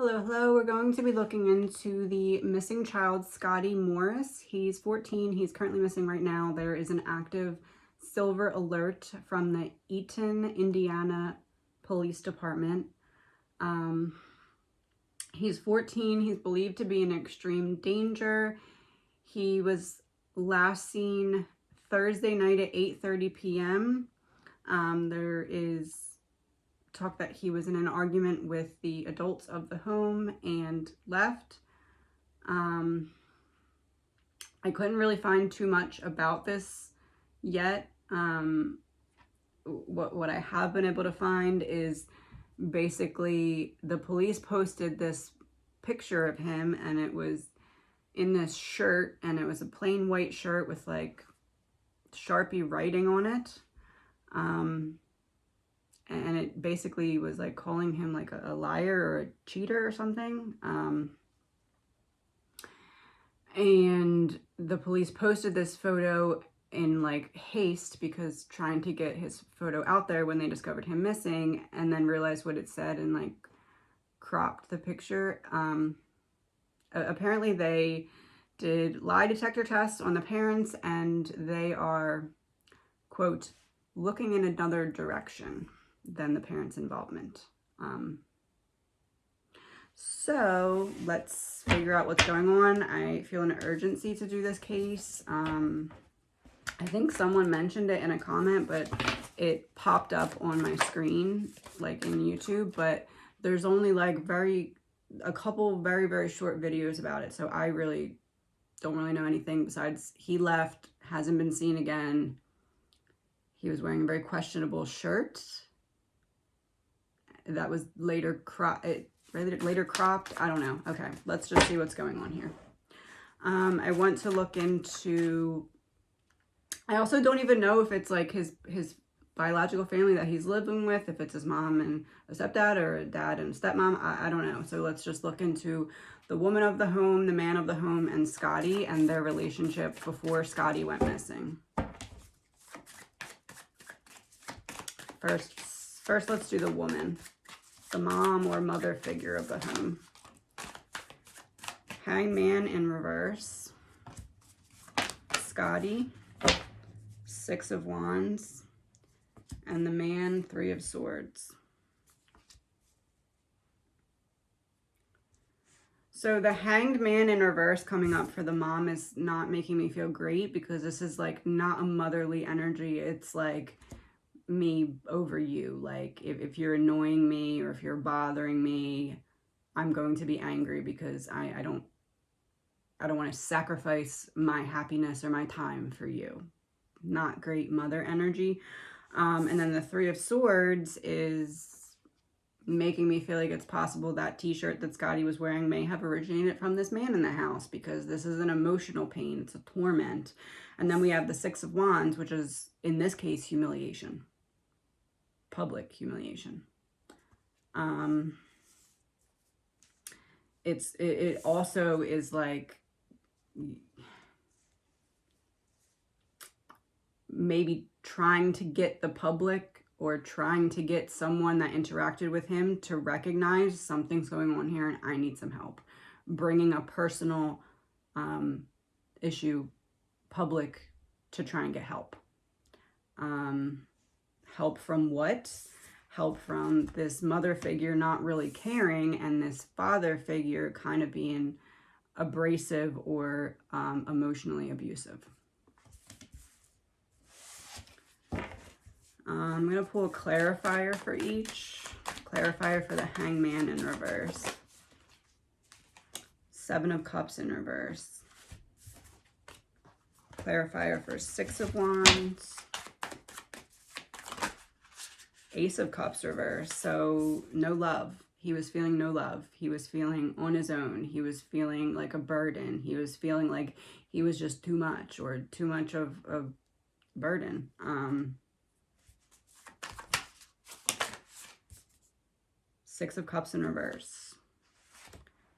Hello. We're going to be looking into the missing child, Scottie Morris. He's 14. He's currently missing right now. There is an active silver alert from the Eaton, Indiana Police Department. He's 14. He's believed to be in extreme danger. He was last seen Thursday night at 8:30 p.m. There is talk that he was in an argument with the adults of the home and left. I couldn't really find too much about this yet. What I have been able to find is basically the police posted this picture of him, and it was in this shirt, and it was a plain white shirt with like Sharpie writing on it. And it basically was like calling him like a liar or a cheater or something. And the police posted this photo in like haste because trying to get his photo out there when they discovered him missing, and then realized what it said and like cropped the picture. Apparently they did lie detector tests on the parents, and they are, quote, looking in another direction than the parents' involvement. So let's figure out what's going on. I feel an urgency to do this case. I think someone mentioned it in a comment, but it popped up on my screen, like in YouTube, but there's only like a couple very short videos about it. So I really don't really know anything besides he left, hasn't been seen again. He was wearing a very questionable shirt that was later cropped. I don't know. Okay, let's just see what's going on here. I want to look into, I also don't even know if it's like his biological family that he's living with, if it's his mom and a stepdad or a dad and a stepmom. I don't know. So let's just look into the woman of the home, the man of the home, and Scottie and their relationship before Scottie went missing. First, let's do the woman, the mom or mother figure of the home. Hanged man in reverse. Scottie, 6 of Wands. And the man, 3 of Swords. So the hanged man in reverse coming up for the mom is not making me feel great, because this is like not a motherly energy. It's like me over you. Like if you're annoying me or if you're bothering me, I'm going to be angry because I don't want to sacrifice my happiness or my time for you. Not great mother energy. And then the 3 of Swords is making me feel like it's possible that t-shirt that Scottie was wearing may have originated from this man in the house, because this is an emotional pain. It's a torment. And then we have the 6 of Wands, which is in this case humiliation. Public humiliation. It also is like maybe trying to get the public or trying to get someone that interacted with him to recognize something's going on here and I need some help. Bringing a personal issue public to try and get help. Help from what? Help from this mother figure not really caring, and this father figure kind of being abrasive or emotionally abusive. I'm going to pull a clarifier for each. Clarifier for the hanged man in reverse. 7 of Cups in reverse. Clarifier for 6 of Wands. Ace of Cups reverse. So no love. He was feeling no love. He was feeling on his own. He was feeling like a burden. He was feeling like he was just too much, or too much of a burden. Six of Cups in reverse.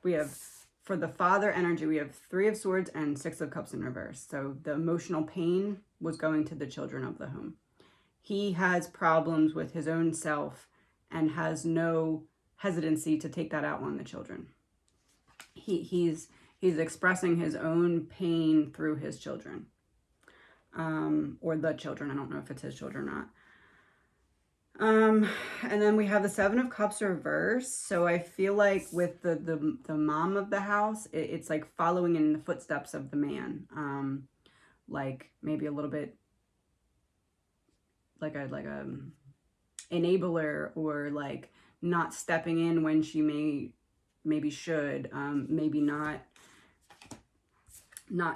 We have, for the father energy, we have 3 of Swords and 6 of Cups in reverse. So the emotional pain was going to the children of the home. He has problems with his own self and has no hesitancy to take that out on the children. He's expressing his own pain through his children, or the children. I don't know if it's his children or not. And then we have the Seven of Cups reversed. So I feel like with the mom of the house, it's like following in the footsteps of the man. Like maybe a little bit like a enabler, or like not stepping in when she maybe should, maybe not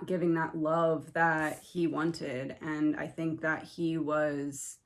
giving that love that he wanted. And I think that he was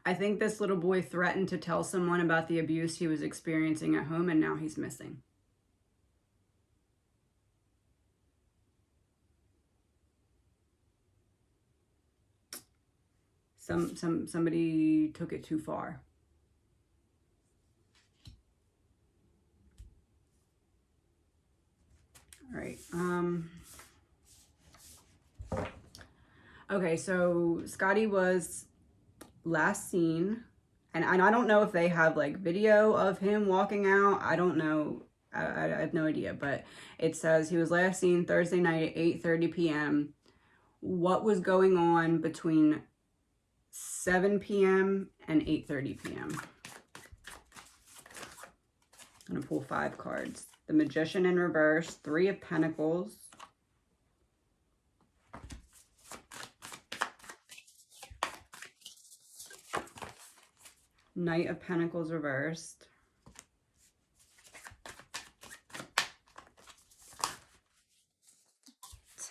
I think this little boy threatened to tell someone about the abuse he was experiencing at home, and now he's missing. Somebody took it too far. All right. Okay, so Scottie was last seen, and I don't know if they have like video of him walking out. I don't know. I have no idea, but it says he was last seen Thursday night at 8:30 p.m. What was going on between 7 p.m. and 8:30 p.m.? I'm going to pull 5 cards. The Magician in reverse, 3 of Pentacles, Knight of Pentacles reversed,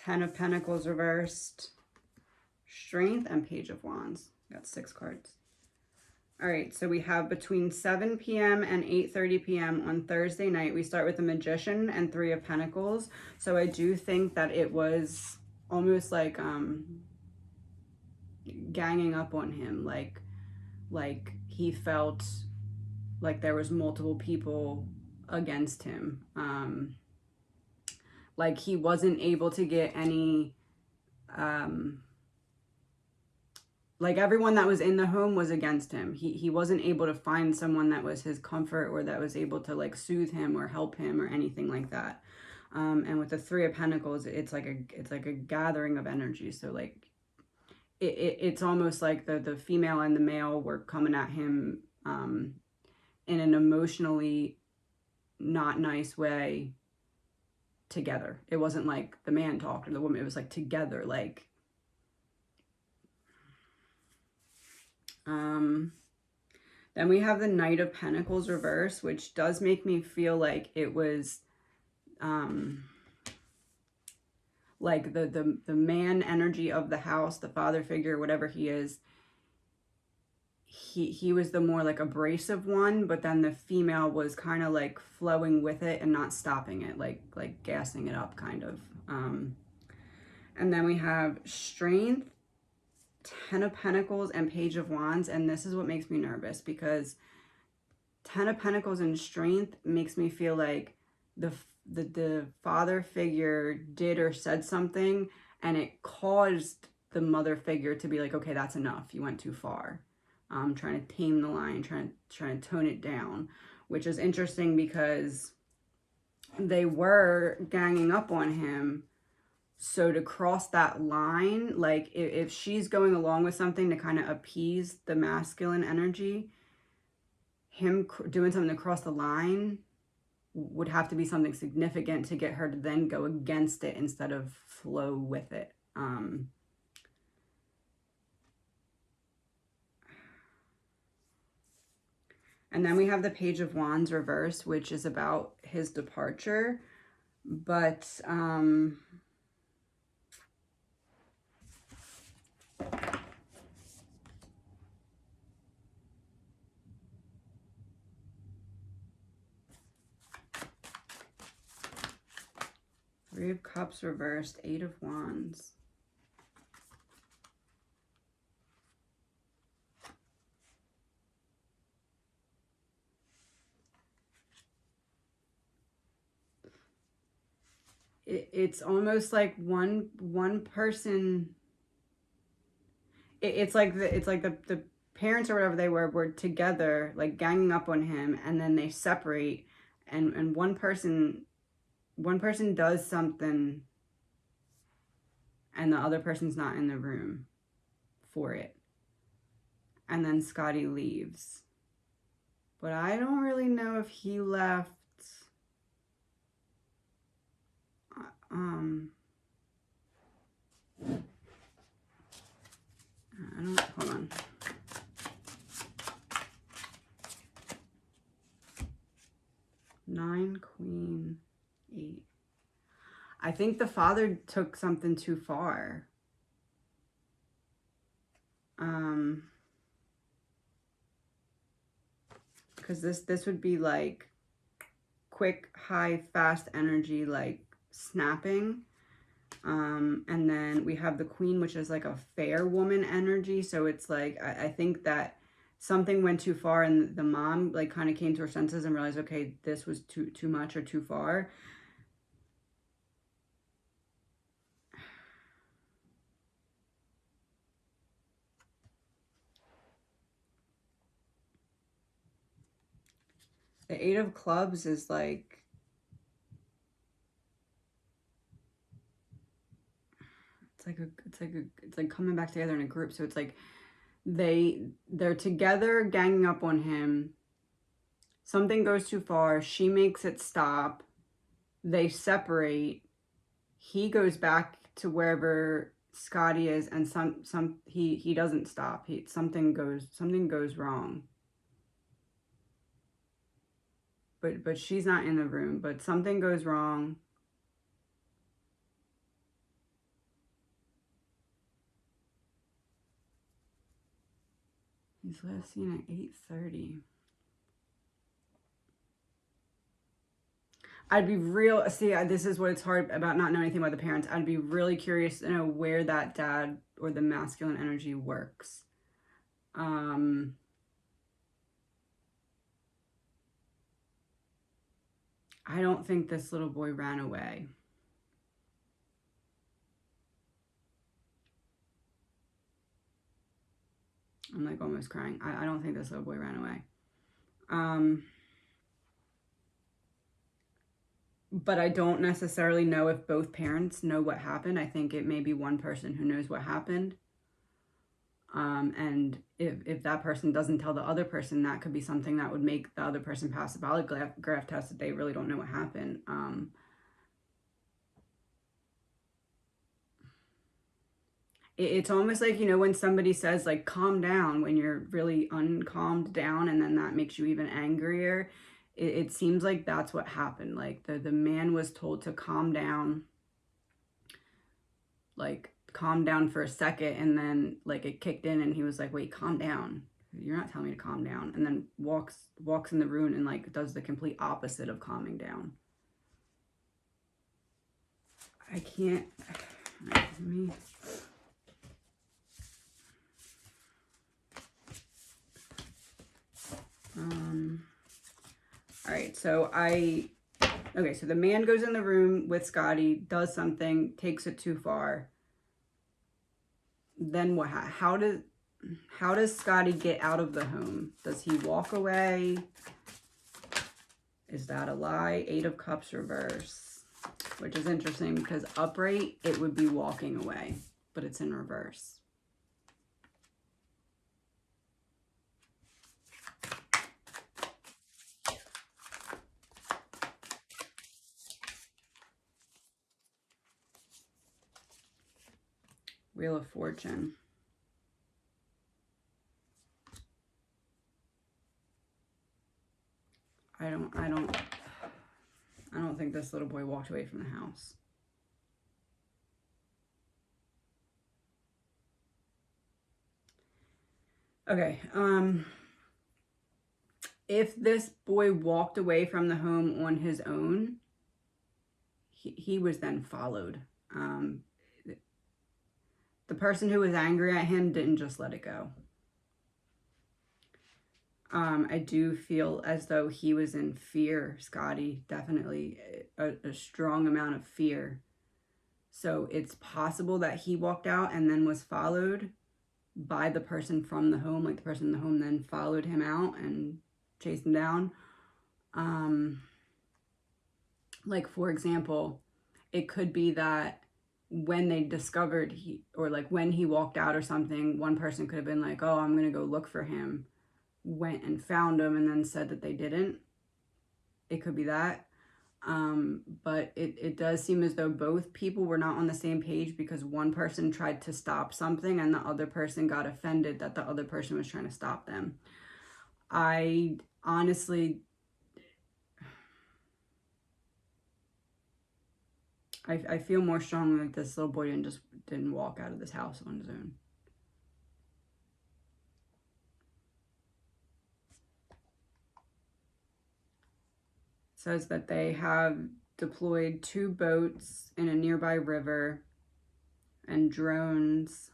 Ten of Pentacles reversed, Strength, and Page of Wands. Got 6 cards. All right, so we have between 7 p.m. and 8:30 p.m. on Thursday night. We start with the Magician and 3 of Pentacles. So I do think that it was almost like ganging up on him, like he felt like there was multiple people against him. Like he wasn't able to get any like everyone that was in the home was against him. He wasn't able to find someone that was his comfort, or that was able to like soothe him or help him or anything like that. And with the 3 of Pentacles, it's like a gathering of energy. So like it's almost like the female and the male were coming at him in an emotionally not nice way together. It wasn't like the man talked or the woman. It was like together, like then we have the Knight of Pentacles reverse, which does make me feel like it was like the man energy of the house, the father figure, whatever he is. He was the more like abrasive one, but then the female was kind of like flowing with it and not stopping it, like gassing it up kind of. And then we have Strength, 10 of Pentacles, and Page of Wands. And this is what makes me nervous, because 10 of Pentacles and Strength makes me feel like the father figure did or said something, and it caused the mother figure to be like, okay, that's enough. You went too far. Trying to tame the line, trying to tone it down, which is interesting because they were ganging up on him. So to cross that line, like if she's going along with something to kind of appease the masculine energy, him doing something to cross the line would have to be something significant to get her to then go against it instead of flow with it. And then we have the Page of Wands reversed, which is about his departure. But Three of Cups reversed, Eight of Wands. It's almost like one person. It's like the parents or whatever they were together, like ganging up on him, and then they separate, and one person does something, and the other person's not in the room for it, and then Scottie leaves. But I don't really know if he left. I don't, hold on. Nine, Queen, Eight. I think the father took something too far. Because this would be like quick, high, fast energy, like snapping. And then we have the Queen, which is like a fair woman energy. So it's like, I think that something went too far, and the mom like kind of came to her senses and realized, okay, this was too much or too far. The Eight of Clubs is like, it's like coming back together in a group. So it's like they're together ganging up on him. Something goes too far. She makes it stop. They separate. He goes back to wherever Scottie is, and he doesn't stop. Something goes wrong. But she's not in the room. But something goes wrong. He's last seen at 8:30. I'd be real, see, this is what it's hard about not knowing anything about the parents. I'd be really curious to know where that dad or the masculine energy works. I don't think this little boy ran away. I'm like almost crying. I don't think this little boy ran away. But I don't necessarily know if both parents know what happened. I think it may be one person who knows what happened. And if that person doesn't tell the other person, that could be something that would make the other person pass a polygraph test that they really don't know what happened. It's almost like, you know, when somebody says like, calm down, when you're really uncalmed down, and then that makes you even angrier. It seems like that's what happened. Like the man was told to calm down, like calm down for a second, and then like it kicked in and he was like, wait, calm down. You're not telling me to calm down. And then walks in the room and like does the complete opposite of calming down. I can't, let me, all right, so okay, so the man goes in the room with Scottie, does something, takes it too far. Then what? How does Scottie get out of the home? Does he walk away? Is that a lie? Eight of Cups reverse, which is interesting because upright, it would be walking away, but it's in reverse. Wheel of Fortune. I don't think this little boy walked away from the house. Okay, if this boy walked away from the home on his own, he was then followed. The person who was angry at him didn't just let it go. I do feel as though he was in fear, Scottie, definitely a strong amount of fear. So it's possible that he walked out and then was followed by the person from the home, like the person in the home then followed him out and chased him down. Like, for example, it could be that when they discovered or like when he walked out or something, one person could have been like, oh, I'm going to go look for him, went and found him, and then said that they didn't. It could be that. But it does seem as though both people were not on the same page, because one person tried to stop something and the other person got offended that the other person was trying to stop them. I honestly, I feel more strongly like this little boy didn't walk out of this house on his own. It says that they have deployed 2 boats in a nearby river and drones.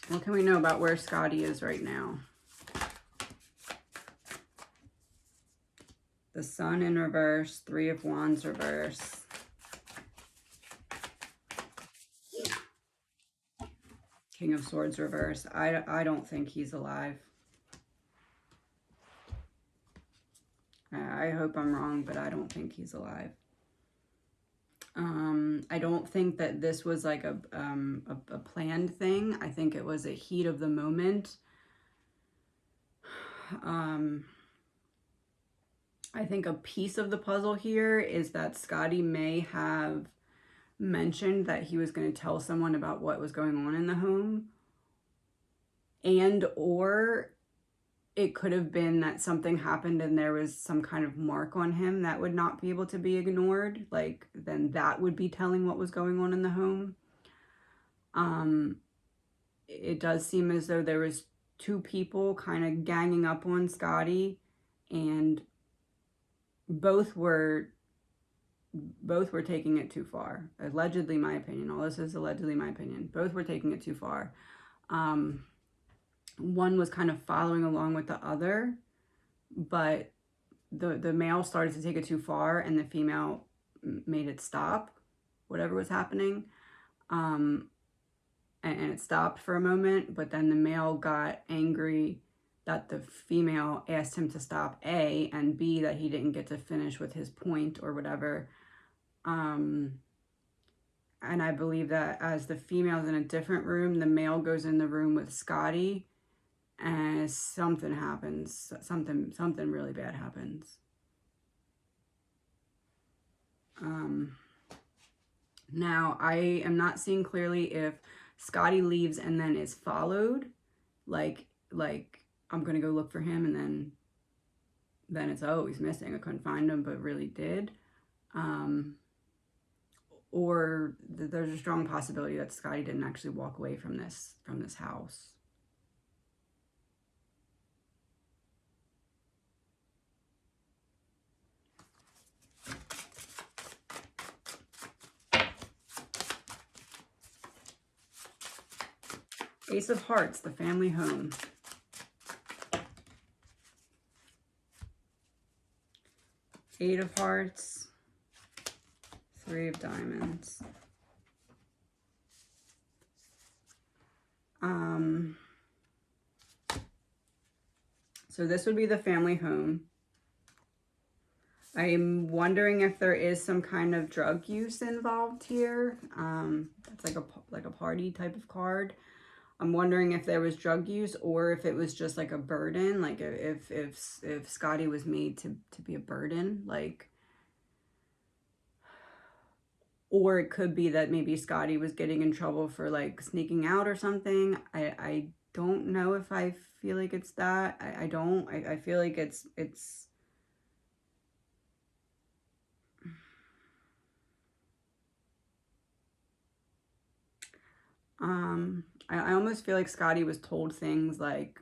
What can we know about where Scottie is right now? The Sun in reverse, 3 of Wands reverse. King of Swords reverse. I don't think he's alive. I hope I'm wrong, but I don't think he's alive. I don't think that this was like a planned thing. I think it was a heat of the moment. I think a piece of the puzzle here is that Scottie may have mentioned that he was going to tell someone about what was going on in the home, and or it could have been that something happened and there was some kind of mark on him that would not be able to be ignored. Like, then that would be telling what was going on in the home. It does seem as though there was 2 people kind of ganging up on Scottie, and both were taking it too far. Allegedly, my opinion. All this is allegedly my opinion. Both were taking it too far. One was kind of following along with the other, but the male started to take it too far and the female made it stop, whatever was happening. And it stopped for a moment, but then the male got angry that the female asked him to stop, A, and B, that he didn't get to finish with his point or whatever. And I believe that as the female's in a different room, the male goes in the room with Scottie, and something happens. Something really bad happens. Now, I am not seeing clearly if Scottie leaves and then is followed, like I'm gonna go look for him, and then it's, oh, he's missing, I couldn't find him, but really did. Or there's a strong possibility that Scottie didn't actually walk away from this house. Ace of Hearts, the family home. Eight of Hearts, 3 of Diamonds. So this would be the family home. I'm wondering if there is some kind of drug use involved here. It's like a party type of card. I'm wondering if there was drug use or if it was just like a burden, like if Scottie was made to be a burden, like, or it could be that maybe Scottie was getting in trouble for like sneaking out or something. I don't know if I feel like it's that. I don't. I feel like it's I almost feel like Scottie was told things like,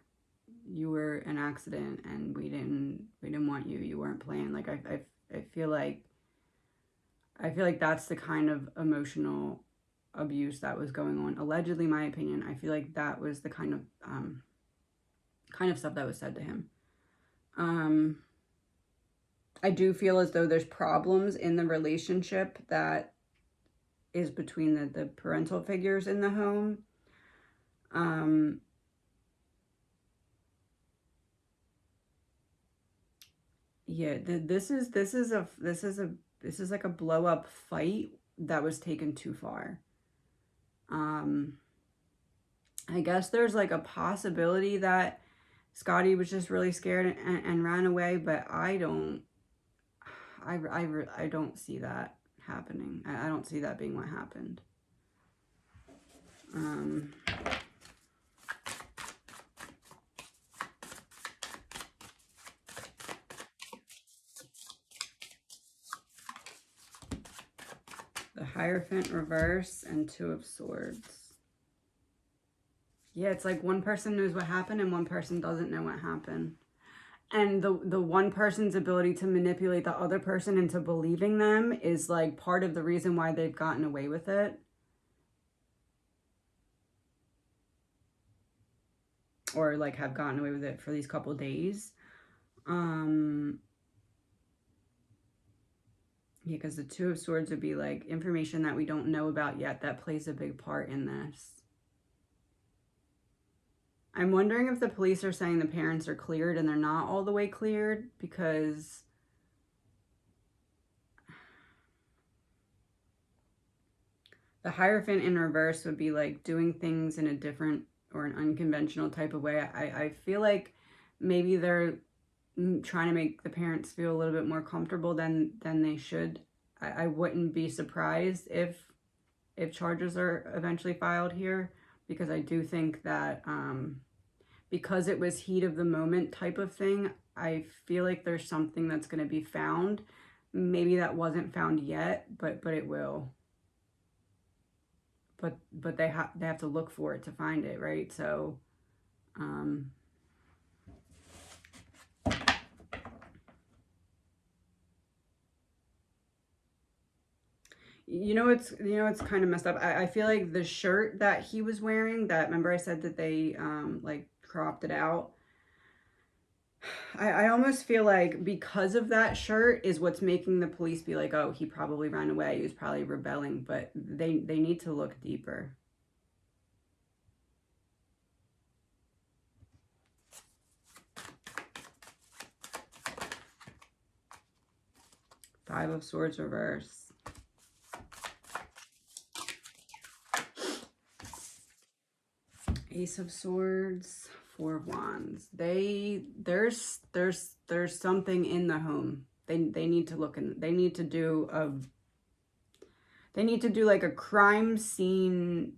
you were an accident and we didn't want you. You weren't planned. Like I feel like that's the kind of emotional abuse that was going on. Allegedly, my opinion. I feel like that was the kind of stuff that was said to him. I do feel as though there's problems in the relationship that is between the parental figures in the home. Yeah, this is like a blow up fight that was taken too far. I guess there's like a possibility that Scottie was just really scared and ran away, but I don't see that happening. I don't see that being what happened. The Hierophant reverse and Two of Swords. Yeah, it's like one person knows what happened and one person doesn't know what happened. And the one person's ability to manipulate the other person into believing them is like part of the reason why they've gotten away with it. Or like have gotten away with it for these couple days. Yeah, because the Two of Swords would be like information that we don't know about yet that plays a big part in this. I'm wondering if the police are saying the parents are cleared and they're not all the way cleared, because the Hierophant in reverse would be like doing things in a different or an unconventional type of way. I feel like maybe they're trying to make the parents feel a little bit more comfortable than they should. I wouldn't be surprised if charges are eventually filed here, because I do think that because it was heat of the moment type of thing, I feel like there's something that's going to be found. Maybe that wasn't found yet, but it will. But they have to look for it to find it, right? So it's kind of messed up. I feel like the shirt that he was wearing, that, remember I said that they like cropped it out. I almost feel like because of that shirt is what's making the police be like, oh, he probably ran away. He was probably rebelling, but they need to look deeper. Five of Swords reverse. Ace of Swords, Four of Wands. There's something in the home. They need to look in. They need to do like a crime scene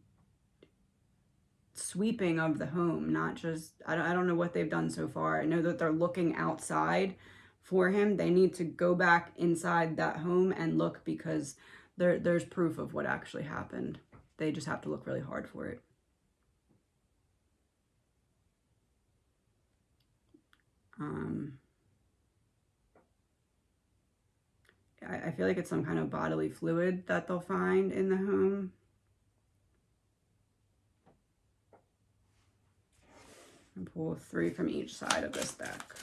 sweeping of the home, not just, I don't know what they've done so far. I know that they're looking outside for him. They need to go back inside that home and look, because there's proof of what actually happened. They just have to look really hard for it. I feel like it's some kind of bodily fluid that they'll find in the home. And pull 3 from each side of this deck.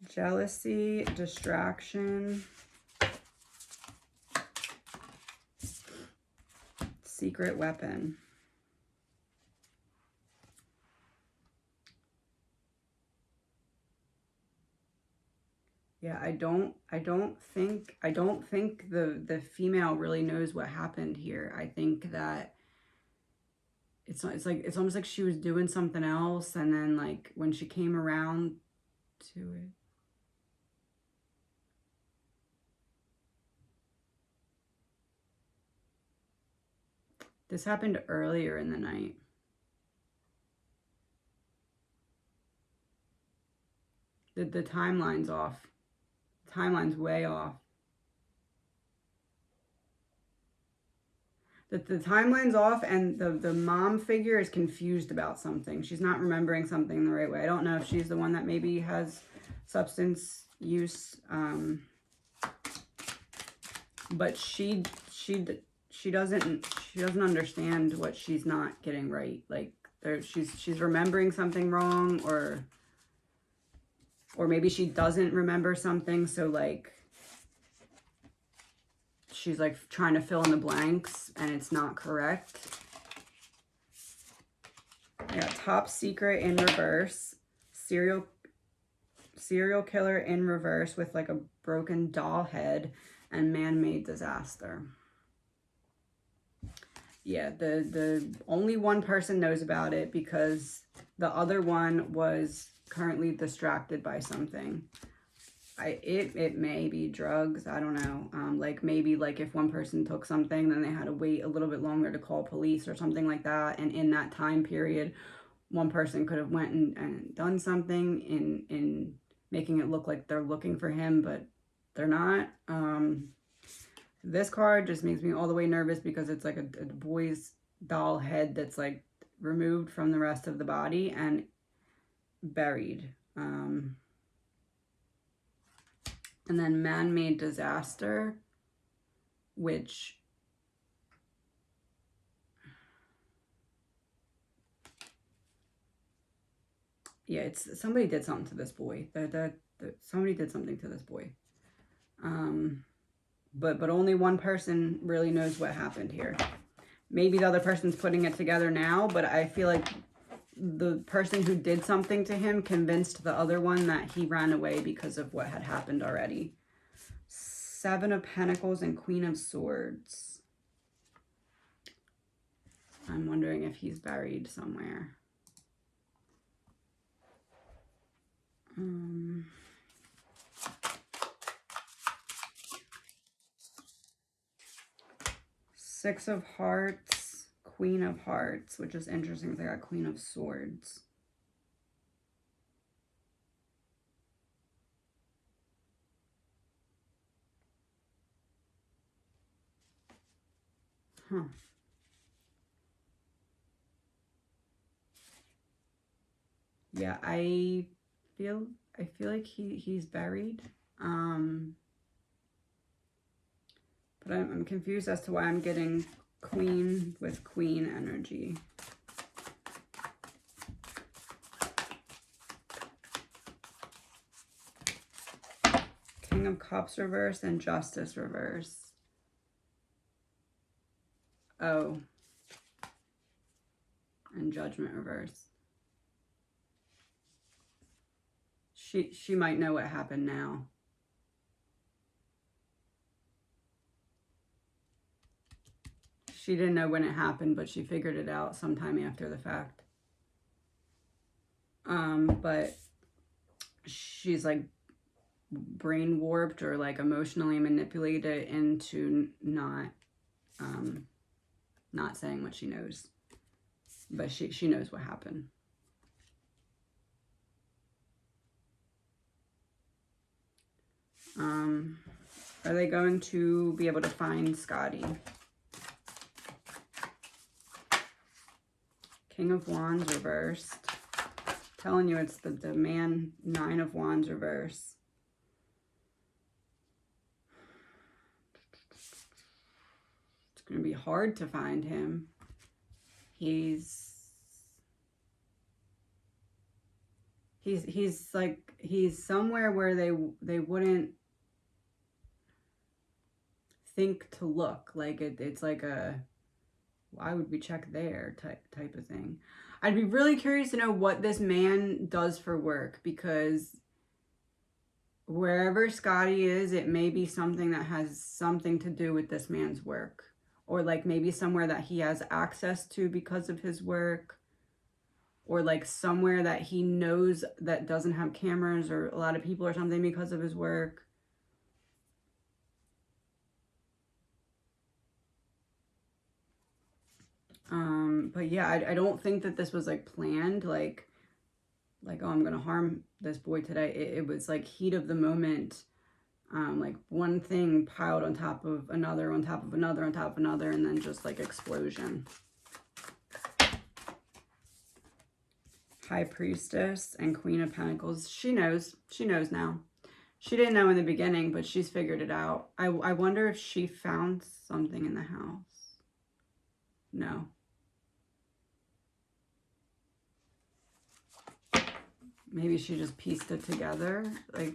Jealousy, distraction, secret weapon. Yeah, I don't think the female really knows what happened here. I think that it's almost like she was doing something else, and then like when she came around to it. This happened earlier in the night. The timeline's off. The timeline's way off. the timeline's off, and the mom figure is confused about something. She's not remembering something the right way. I don't know if she's the one that maybe has substance use, but she doesn't understand what she's not getting right. Like she's remembering something wrong, or maybe she doesn't remember something, so like she's like trying to fill in the blanks and it's not correct. I got top secret in reverse, serial killer in reverse with like a broken doll head, and man-made disaster. Yeah, the only one person knows about it because the other one was currently distracted by something. It may be drugs, I don't know. Like maybe like if one person took something, then they had to wait a little bit longer to call police or something like that. And in that time period, one person could have went and done something in making it look like they're looking for him, but they're not. This card just makes me all the way nervous because it's like a boy's doll head that's like removed from the rest of the body and buried. And then man-made disaster, which yeah, it's somebody did something to this boy. Somebody did something to this boy. But only one person really knows what happened here. Maybe the other person's putting it together now, but I feel like the person who did something to him convinced the other one that he ran away because of what had happened already. Seven of Pentacles and Queen of Swords. I'm wondering if he's buried somewhere. Six of Hearts, Queen of Hearts, which is interesting because I got Queen of Swords. Huh. Yeah, I feel like he's buried. But I'm confused as to why I'm getting Queen with Queen energy. King of Cups reverse and Justice reverse. Oh. And Judgment reverse. She might know what happened now. She didn't know when it happened, but she figured it out sometime after the fact. But she's like brain warped or like emotionally manipulated into not saying what she knows. But she knows what happened. Are they going to be able to find Scottie? King of Wands reversed. Telling you it's the man, Nine of Wands reverse. It's going to be hard to find him. He's like, he's somewhere where they wouldn't think to look. Like it's like a, why would we check there type of thing. I'd be really curious to know what this man does for work, because wherever Scottie is, it may be something that has something to do with this man's work, or like maybe somewhere that he has access to because of his work, or like somewhere that he knows that doesn't have cameras or a lot of people or something because of his work. But yeah, I don't think that this was like planned, like, oh, I'm gonna harm this boy today. It was like heat of the moment. Like one thing piled on top of another, on top of another, on top of another, and then just like explosion. High Priestess and Queen of Pentacles. She knows. She knows now. She didn't know in the beginning, but she's figured it out. I wonder if she found something in the house. No. Maybe she just pieced it together. Like,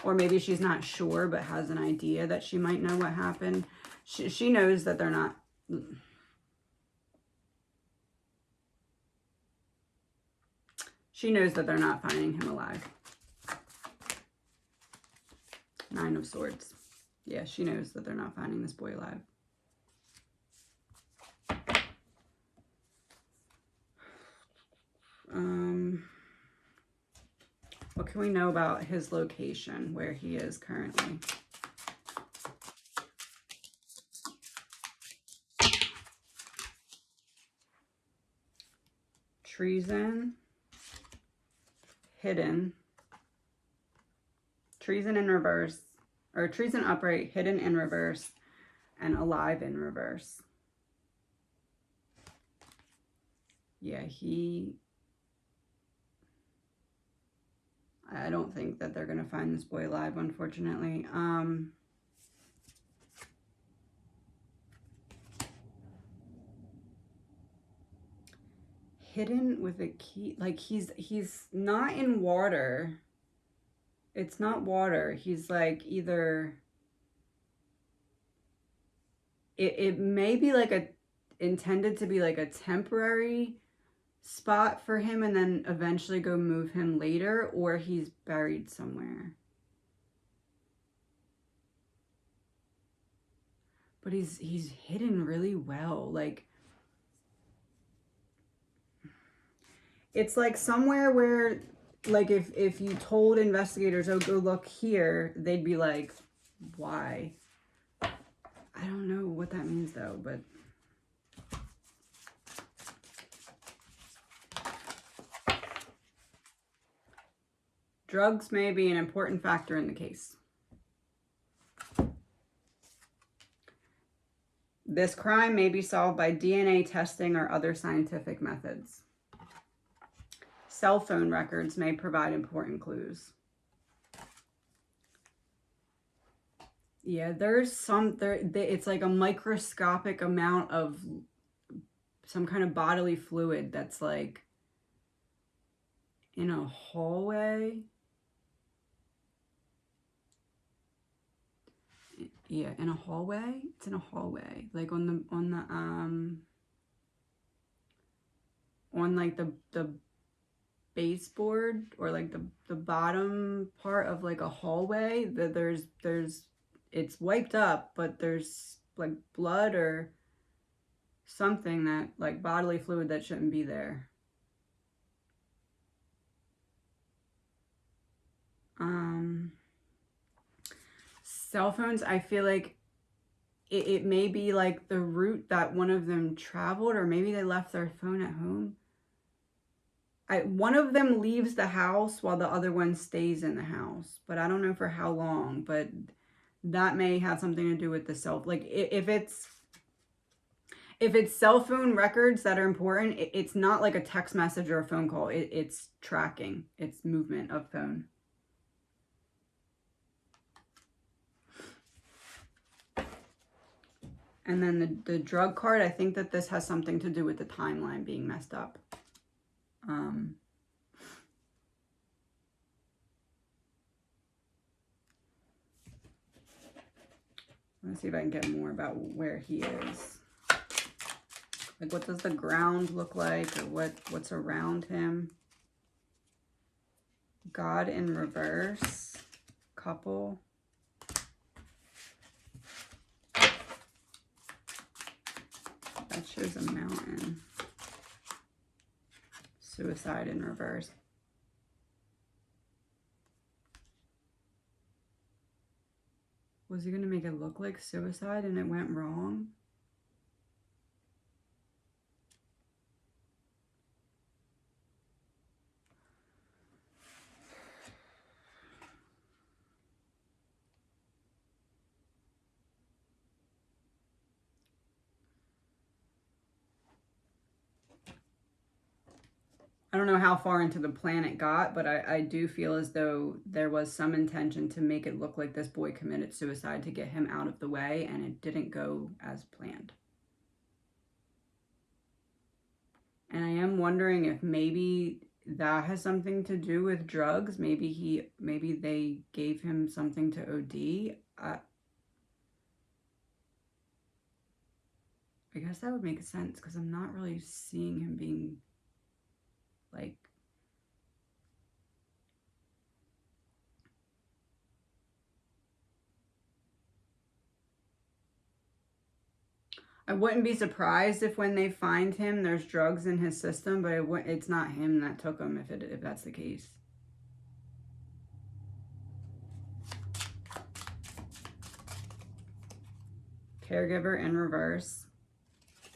or maybe she's not sure, but has an idea that she might know what happened. She knows that they're not... She knows that they're not finding him alive. Nine of Swords. Yeah, she knows that they're not finding this boy alive. What can we know about his location, where he is currently? Treason. Hidden. Treason in reverse. Or treason upright, hidden in reverse, and alive in reverse. Yeah, I don't think that they're going to find this boy alive, unfortunately. Hidden with a key. Like, he's not in water. It's not water. He's like either... It may be like a... intended to be like a temporary spot for him and then eventually go move him later, or he's buried somewhere. But he's hidden really well. Like, it's like somewhere where, like, if you told investigators, oh, go look here, they'd be like, why? I don't know what that means though, but drugs may be an important factor in the case. This crime may be solved by DNA testing or other scientific methods. Cell phone records may provide important clues. Yeah, there's some, it's like a microscopic amount of some kind of bodily fluid that's like in a hallway. Yeah, in a hallway. It's in a hallway, like on like the baseboard, or like the bottom part of like a hallway, that there's it's wiped up, but there's like blood or something, that like bodily fluid that shouldn't be there. Cell phones, I feel like it may be like the route that one of them traveled, or maybe they left their phone at home. One of them leaves the house while the other one stays in the house, but I don't know for how long. But that may have something to do with the cell. Like, if it's cell phone records that are important, it's not like a text message or a phone call. It's tracking. It's movement of phone. And then the drug card, I think that this has something to do with the timeline being messed up. Let's see if I can get more about where he is. Like, what does the ground look like, or what's around him? God in reverse. Couple. That shows a mountain. Suicide in reverse. Was he going to make it look like suicide and it went wrong? I don't know how far into the plan it got, but I do feel as though there was some intention to make it look like this boy committed suicide to get him out of the way, and it didn't go as planned. And I am wondering if maybe that has something to do with drugs. Maybe they gave him something to OD. I guess that would make sense, because I'm not really seeing him being like, I wouldn't be surprised if when they find him there's drugs in his system, but it's not him that took him if that's the case. Caregiver in reverse.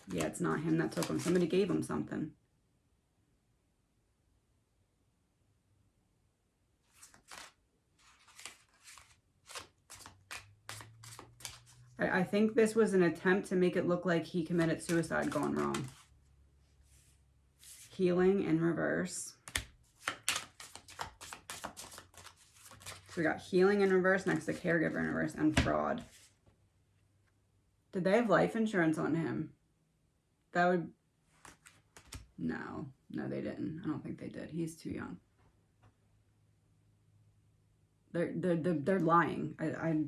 Yeah, it's not him that took him. Somebody gave him something. I think this was an attempt to make it look like he committed suicide gone wrong. Healing in reverse. So we got healing in reverse next to caregiver in reverse, and fraud. Did they have life insurance on him? That would... No, they didn't. I don't think they did. He's too young. They're lying.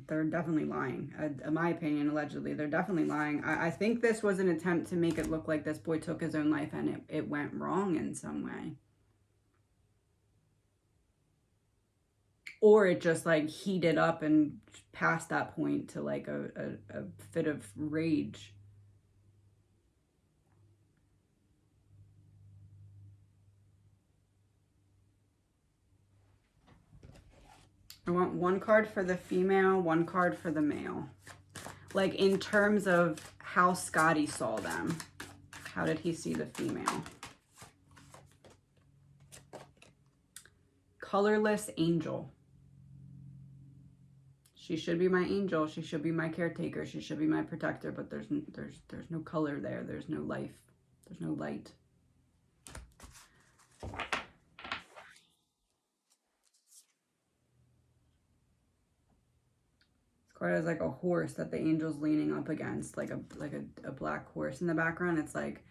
They're definitely lying. In my opinion, allegedly, they're definitely lying. I think this was an attempt to make it look like this boy took his own life and it went wrong in some way. Or it just like heated up and past that point to like a fit of rage. I want one card for the female, one card for the male. Like in terms of how Scottie saw them. How did he see the female? Colorless angel. She should be my angel. She should be my caretaker. She should be my protector. But there's no color there. There's no life. There's no light. As like a horse that the angel's leaning up against, like a black horse in the background. It's like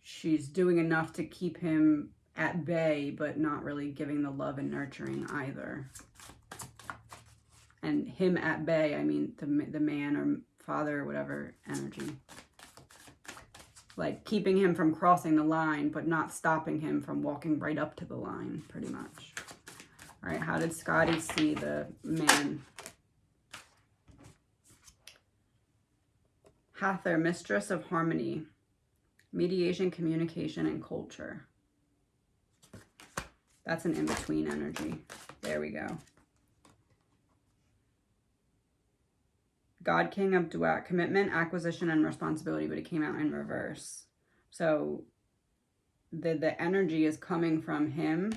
she's doing enough to keep him at bay, but not really giving the love and nurturing either. And him at bay, I mean the man or father or whatever energy. Like keeping him from crossing the line, but not stopping him from walking right up to the line, pretty much. All right, how did Scottie see the man? Hather, mistress of harmony, mediation, communication, and culture. That's an in-between energy. There we go. God, King of Duat, commitment, acquisition, and responsibility, but it came out in reverse. So the energy is coming from him,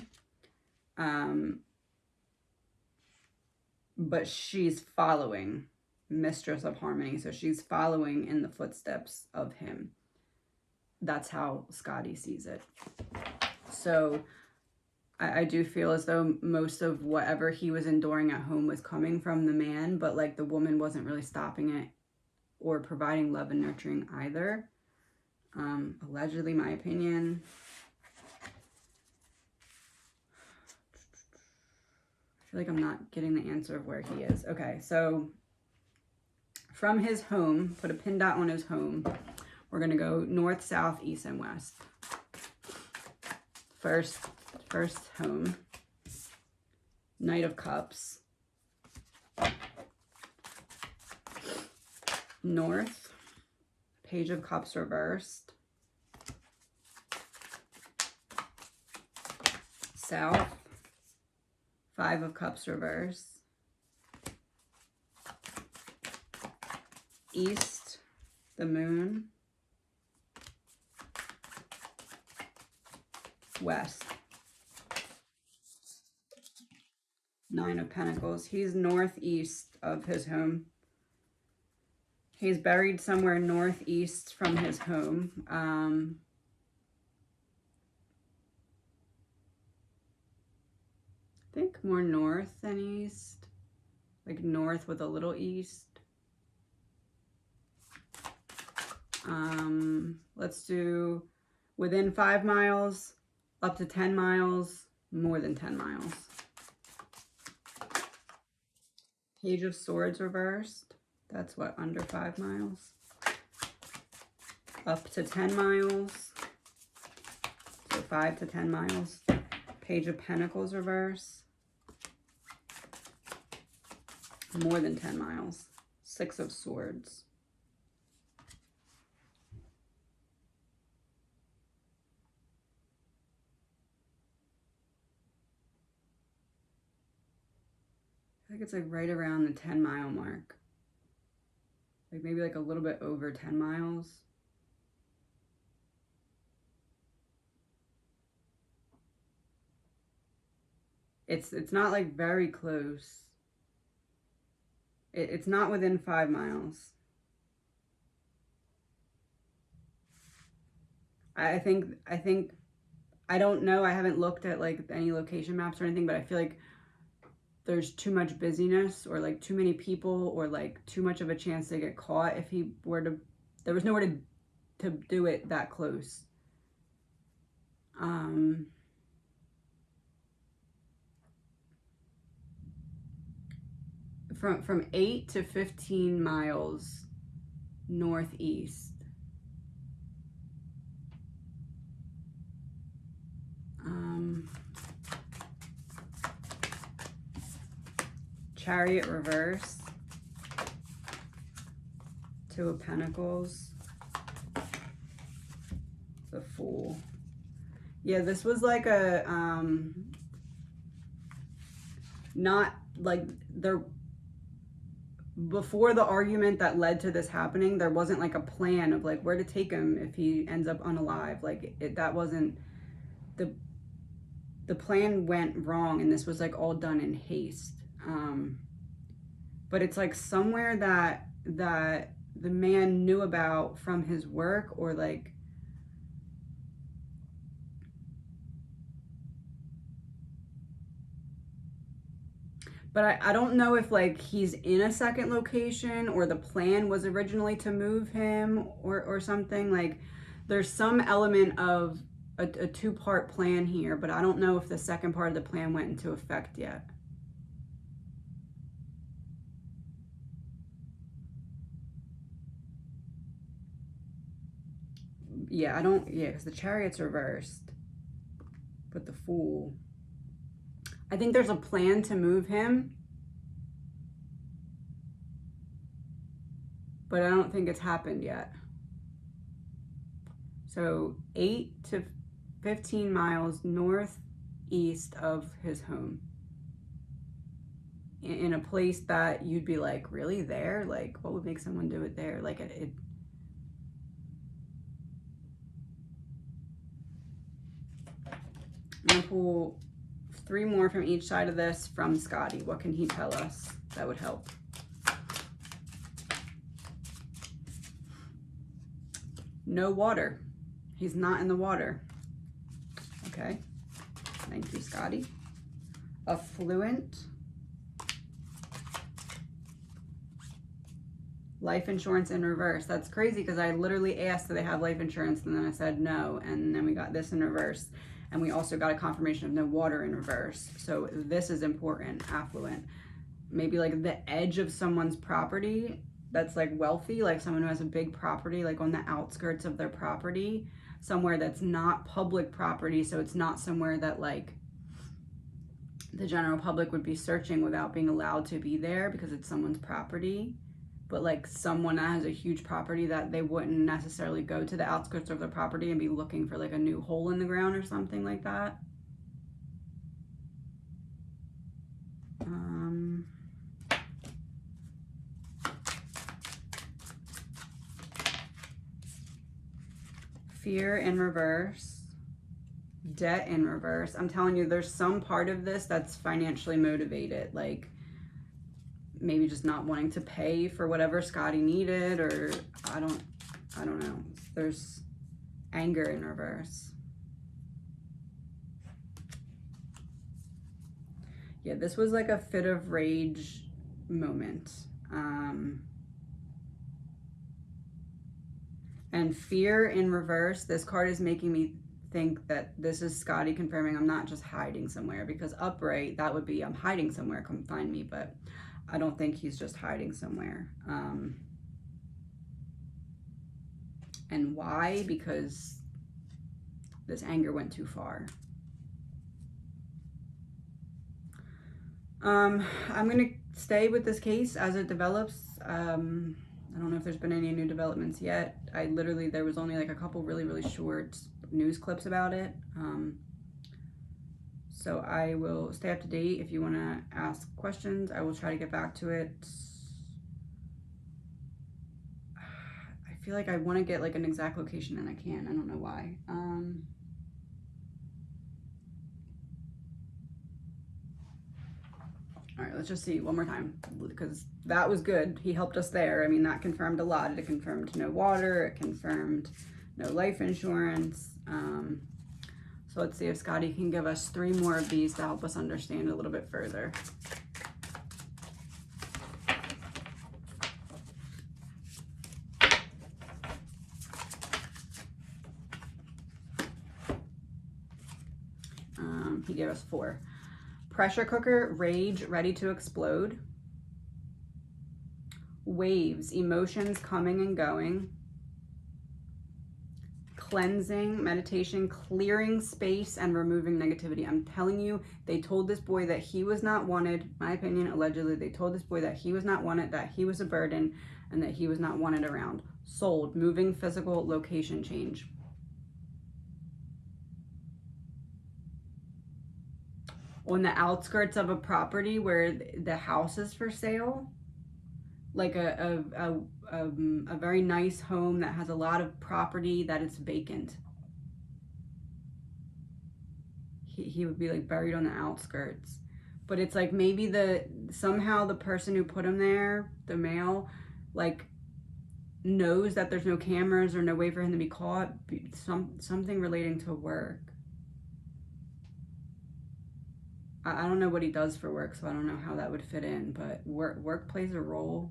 but she's following. Mistress of harmony, so she's following in the footsteps of him. That's how Scottie sees it. So I do feel as though most of whatever he was enduring at home was coming from the man, but like the woman wasn't really stopping it or providing love and nurturing either. Allegedly, my opinion. I feel like I'm not getting the answer of where he is. Okay, so from his home, put a pin dot on his home. We're going to go north, south, east, and west. First home. Knight of Cups. North. Page of Cups reversed. South. Five of Cups reversed. East, the moon. West. Nine of Pentacles. He's northeast of his home. He's buried somewhere northeast from his home. more north than east. Like north with a little east. Let's do within 5 miles, up to 10 miles, more than 10 miles. Page of Swords reversed. That's what, under 5 miles? Up to 10 miles. So 5 to 10 miles. Page of Pentacles reverse. More than 10 miles. 6 of Swords. I think it's like right around the 10-mile mark. Like maybe like a little bit over 10 miles. It's not like very close. It's not within 5 miles. I think I don't know. I haven't looked at like any location maps or anything, but I feel like there's too much busyness or like too many people or like too much of a chance to get caught if he were to, there was nowhere to do it that close. From 8 to 15 miles northeast. Chariot reverse. 2 of Pentacles. The Fool. Yeah, this was like a, not like there, before the argument that led to this happening, there wasn't like a plan of like where to take him if he ends up unalive. Like that wasn't, the plan went wrong, and this was like all done in haste. But it's like somewhere that the man knew about from his work, or like, but I don't know if like he's in a second location or the plan was originally to move him or something. Like there's some element of a 2-part plan here, but I don't know if the second part of the plan went into effect yet. Yeah, because the Chariot's reversed. But the Fool. I think there's a plan to move him. But I don't think it's happened yet. So 8 to 15 miles northeast of his home. In a place that you'd be like, really there? Like, what would make someone do it there? Like, I'm gonna pull 3 more from each side of this from Scottie. What can he tell us that would help? No water. He's not in the water. Okay. Thank you, Scottie. Affluent. Life insurance in reverse. That's crazy because I literally asked, do they have life insurance? And then I said no. And then we got this in reverse. And we also got a confirmation of no water in reverse. So this is important. Affluent. Maybe like the edge of someone's property that's like wealthy, like someone who has a big property, like on the outskirts of their property, somewhere that's not public property. So it's not somewhere that like the general public would be searching without being allowed to be there because it's someone's property. But like someone that has a huge property that they wouldn't necessarily go to the outskirts of their property and be looking for like a new hole in the ground or something like that. Fear in reverse. Debt in reverse. I'm telling you, there's some part of this that's financially motivated. Like, maybe just not wanting to pay for whatever Scottie needed, or I don't know. There's anger in reverse. Yeah, this was like a fit of rage moment. And fear in reverse, this card is making me think that this is Scottie confirming I'm not just hiding somewhere, because upright, that would be I'm hiding somewhere, come find me, but I don't think he's just hiding somewhere. And why? Because this anger went too far. I'm going to stay with this case as it develops. I don't know if there's been any new developments yet. There was only like a couple really short news clips about it. So I will stay up to date. If you want to ask questions, I will try to get back to it. I feel like I want to get like an exact location and I can't. I don't know why. All right, let's just see one more time, because that was good. He helped us there. I mean, that confirmed a lot. It confirmed no water. It confirmed no life insurance. So let's see if Scottie can give us 3 more of these to help us understand a little bit further. He gave us 4. Pressure cooker, rage, ready to explode. Waves, emotions coming and going. Cleansing, meditation, clearing space, and removing negativity. I'm telling you, they told this boy that he was not wanted. My opinion, allegedly, they told this boy that he was not wanted, that he was a burden, and that he was not wanted around. Sold, moving, physical, location change. On the outskirts of a property where the house is for sale, like a very nice home that has a lot of property that is vacant. He would be like buried on the outskirts. But it's like maybe somehow the person who put him there, the male, like knows that there's no cameras or no way for him to be caught. Something relating to work. I don't know what he does for work, so I don't know how that would fit in, but work plays a role.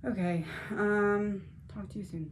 Okay, talk to you soon.